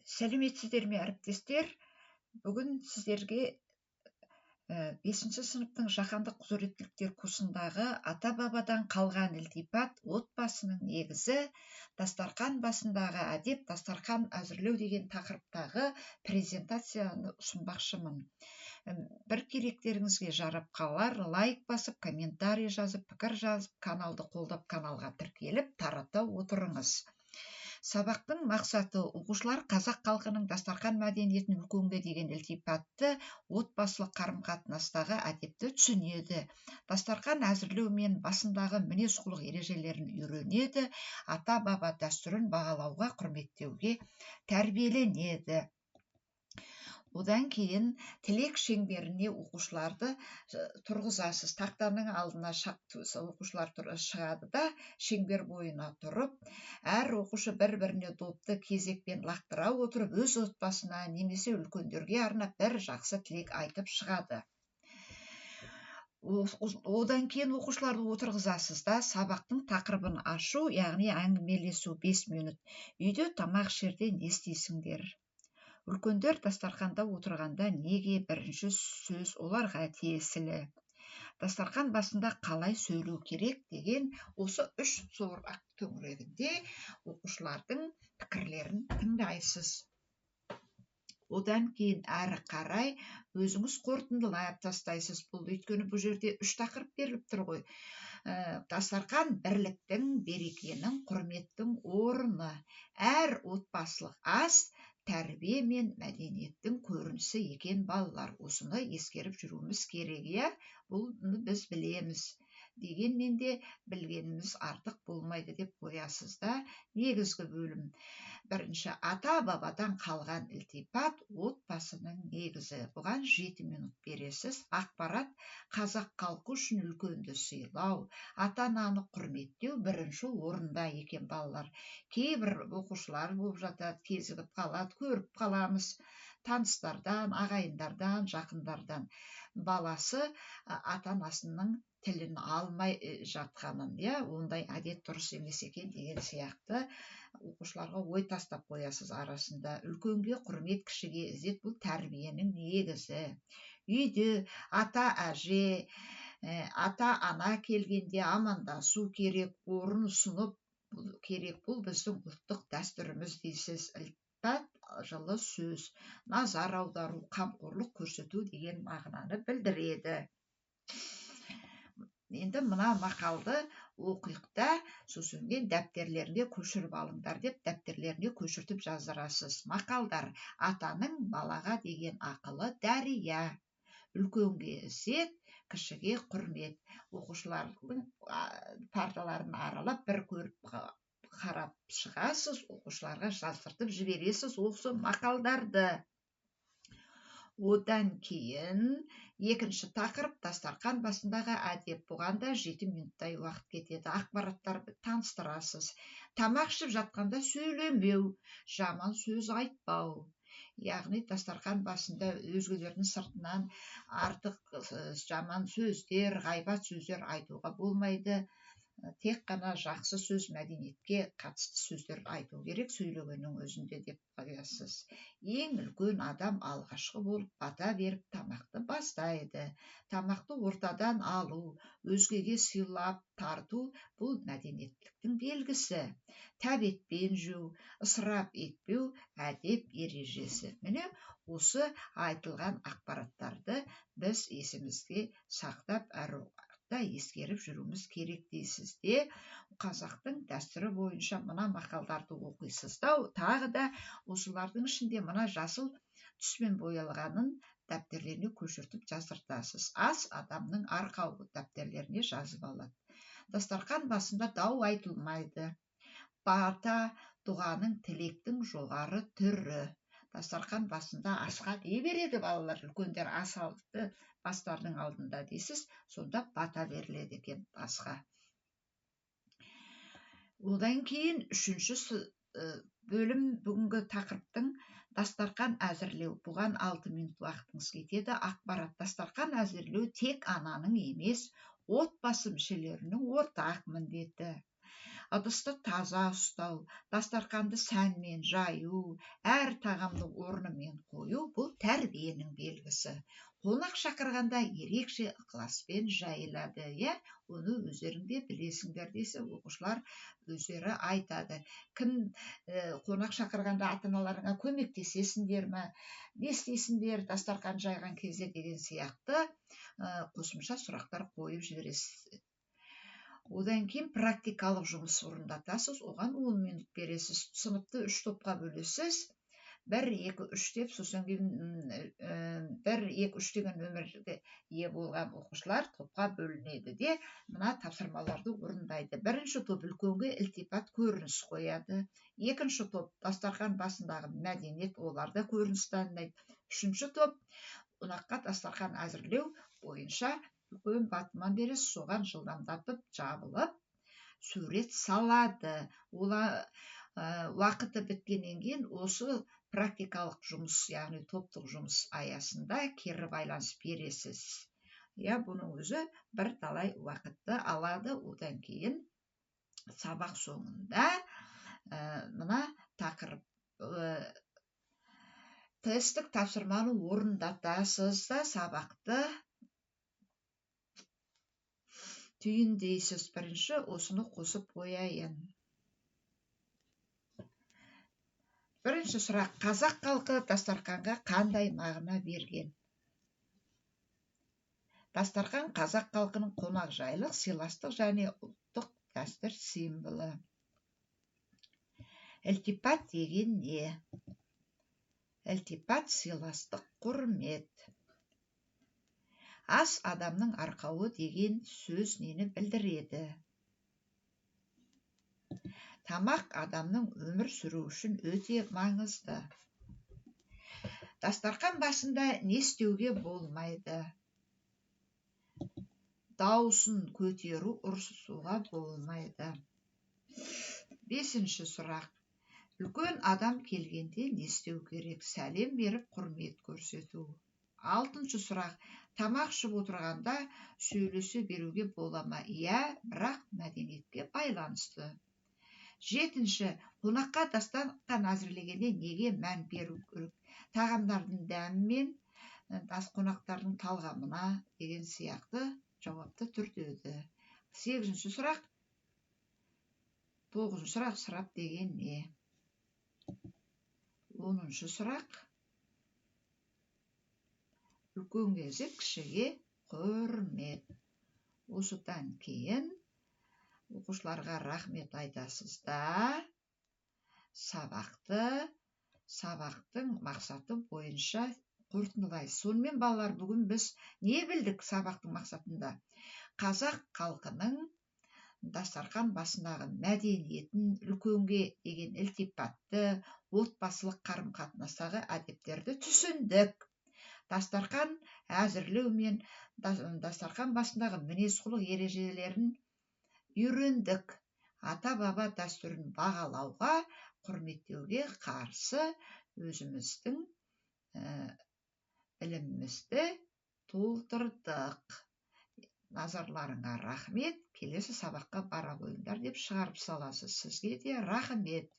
Сәлеметсіздер ме, әріптестер? Бүгін сіздерге 5 сыныптың жаһандық құзыреттіліктер курсындағы ата-бабадан қалған ілтипат, отбасының негізі, дастархан басындағы әдеп, дастархан әзірлеу деген тақырыптағы презентацияны ұсынбақшымын. Бір керектеріңізге жарап қалар, лайк басып, комментарий жазып, пікір жазып, каналды қолдап, каналға тіркеліп, тарата отырыңыз. Сабақтың мақсаты оқушылар қазақ халқының дастархан мәдениетін үлкенге деген ілтипатты, отбасылық қарым-қатынастағы әдепті түсінеді. Дастархан әзірлеу мен басындағы мінез-құлық ережелерін үйренеді, ата-баба дәстүрін бағалауға, құрметтеуге тәрбиеленеді. Одан кейін тілек шеңберіне оқушыларды тұрғызасыз. Тақтаның алдына оқушылар шығады да, шеңбер бойына тұрып, әр оқушы бір-біріне допты кезекпен лақтыра отырып, өз отбасына немесе үлкендерге арнап бір жақсы тілек айтып шығады. Одан кейін оқушыларды отырғызасыз да, сабақтың тақырыбын ашу, яғни әңгімелесу 5 минут. Үйде тамақ ішерде не істейсіңдер? Үлкендер дастарханда отырғанда неге бірінші сөз оларға тиесілі? Дастархан басында қалай сөйлеу керек деген осы 3 сұрақ төңірегінде оқушылардың пікірлерін тыңдайсыз. Одан кейін әрі қарай өзіңіз қорытындылап тастайсыз. Өйткені бұл жерде 3 тақырып беріліп тұр ғой. Дастархан бірліктің, берекенің, құрметтің орны. Әр отбасылық ас тәрбие мен мәдениеттің көрінісі екен балалар. Осыны ескеріп жүруіміз керек, иә? Бұны біз білеміз. Дегенмен де білгеніміз артық болмайды деп қоясыз да. Негізгі бөлім. Бірінші, ата-бабадан қалған ілтипат, отбасының негізі. Бұған 7 минут бересіз. Ақпарат, қазақ халқы үшін үлкенді сыйлау, ата-ананы құрметтеу бірінші орында екен балалар. Кейбір оқушылар болып жатады, кезігіп қалады, көріп қаламыз, таныстардан, ағайындардан, жақындардан. Баласы ата-анасының тілін алмай жатқанын, ондай әдет дұрыс емес екен деген сияқты оқушыларға ой тастап қоясыз арасында. Үлкенге құрмет, кішіге ізет, бұл тәрбиенің негізі. Үйде ата-әже, ата-ана келгенде амандасу керек, орын ұсынып керек. Бұл біздің ұлттық дәстүріміз дейсіз. Ілтипат, жылы сөз, назар аудару, қамқорлық көрсету деген мағынаны білдіреді. Енді мына мақалды оқиықта, сосын дәптерлеріне көшіріп алыңдар деп, дәптерлеріне көшіртіп жаздырасыз. Мақалдар: атаның балаға деген ақылы дәрия, үлкенге ізет, кішіге құрмет. Оқушылардың парталарын аралап бір көріп қарап шығасыз, оқушыларға жаздыртып жібересіз осы мақалдарды. Одан кейін екінші тақырып, дастархан басындағы әдеп. Бұғанда 7 минуттай уақыт кетеді. Ақпараттарды таныстырасыз. Тамақ ішіп жатқанда сөйлемеу, жаман сөз айтпау. Яғни дастархан басында өзгелердің сыртынан артық жаман сөздер, ғайбат сөздер айтуға болмайды. Тек қана жақсы сөз, мәдениетке қатысты сөздер айту керек сөйлегеннің өзінде деп қоясыз. Ең үлкен адам алғашқы болып бата беріп тамақты бастайды. Тамақты ортадан алу, өзгеге сыйлап тарту — бұл мәдениеттіліктің белгісі. Тәбетпен жеу, ысырап етпеу әдеп ережесі. Міне осы айтылған ақпараттарды біз есімізге сақтап, әр ескеріп жүруіміз керек дейсіз де. Қазақтың дәстүрі бойынша мына мақалдарды оқисыз да, тағы да осылардың ішінде мына жасыл түспен боялғанын дәптерлеріне көшіртіп жаздыртасыз. Ас адамның арқауы, дәптерлеріне жазып алады. Дастархан басында дау айтылмайды. Бата, дұғаның, тілектің жоғары түрі. Дастархан басында асқа не береді балалар? Үлкендер ас алды бастарының алдында дейсіз, сонда бата беріледі екен асқа. Одан кейін 3-ші бөлім, бүгінгі тақырыптың дастархан әзірлеу. Бұған 6 минут уақытыңыз кетеді. Ақпарат, дастархан әзірлеу тек ананың емес, отбасы мүшелерінің ортақ міндеті. ыдысты таза ұстау, дастарханды сәнмен жаю, әр тағамды орнымен қою бұл тәрбиенің белгісі. Қонақ шақырғанда ерекше ықыласпен жайылады, оны өздерің де білесіңдер десе, оқушылар өздері айтады. Кім қонақ шақырғанда ата-аналарыңа көмектесесіңдер ме, не істейсіңдер дастархан жайған кезде деген сияқты қосымша сұрақтар қойып жібересіз. Одан кейін практикалық жұмыс орындатасыз, оған 10 минут бересіз. Сыныпты 3 топқа бөлесіз. 1, 2, 3 деп, сосын кейін 1, 2, 3 деген нөмірге ие болған оқушылар топқа бөлінеді де, мына тапсырмаларды орындайды. Бірінші топ үлкенге ілтипат көрініс қояды. Екінші топ дастархан басындағы мәдениет, оларда көрініс танытады. Үшінші топ қонаққа дастархан әзірлеу бойынша үлкен батыман бересіз, соған жылдамдатып жабылып сурет салады. Уақыты біткеннен кейін осы практикалық жұмыс, яғни топтық жұмыс аясында кері байланыс бересіз. Бұның өзі бірталай уақытты алады. Одан кейін сабақ соңында мына тақырып тесттік тапсырманы орындатасыз да сабақты түйіндейсіз. Бірінші осыны қосып қояйын. Бірінші сұрақ: қазақ халқы дастарханға қандай мағына берген? Дастархан қазақ халқының қонақжайлық, сыйластық және ұлттық дәстүр символы. Ілтипат деген не? Ілтипат сыйластық, құрмет. Ас адамның арқауы деген сөз нені білдіреді? Тамақ адамның өмір сүру үшін өте маңызды. Дастархан басында не істеуге болмайды? Дауысын көтеру, ұрсысуға болмайды. Бесінші сұрақ: үлкен адам келгенде не істеу керек? Сәлем беріп, құрмет көрсету. Алтыншы сұрақ: тамақ ішіп отырғанда сөйлесе беруге бола ма? Бірақ мәдениетке байланысты. Жетінші: қонаққа дастархан әзірлегенде неге мән беру керек? Тағамдардың дәмі мен қонақтардың талғамына деген сияқты жауапты түрдеді. Сегізінші сұрақ: тоғызыншы сұрақ: ысырап деген не? Оныншы сұрақ: үлкен кезде кішіге құрмет. Осыдан кейін оқушыларға рахмет айтасыз да сабақтың мақсаты бойынша қорытындылайсыз. Сонымен балалар, бүгін біз не білдік сабақтың мақсатында? Қазақ халқының дастархан басындағы мәдениетін, үлкенге деген ілтипатты, отбасылық қарым-қатынастағы әдептерді түсіндік. Дастархан әзірлеу мен дастархан басындағы мінез-құлық ережелерін үйрендік. Ата-баба дәстүрін бағалауға, құрметтеуге қарсы өзіміздің ілімімізді толтырдық. Назарларыңа рахмет. Келесі сабаққа бара қойыңдар деп шығарып саласыз. Сізге де рахмет.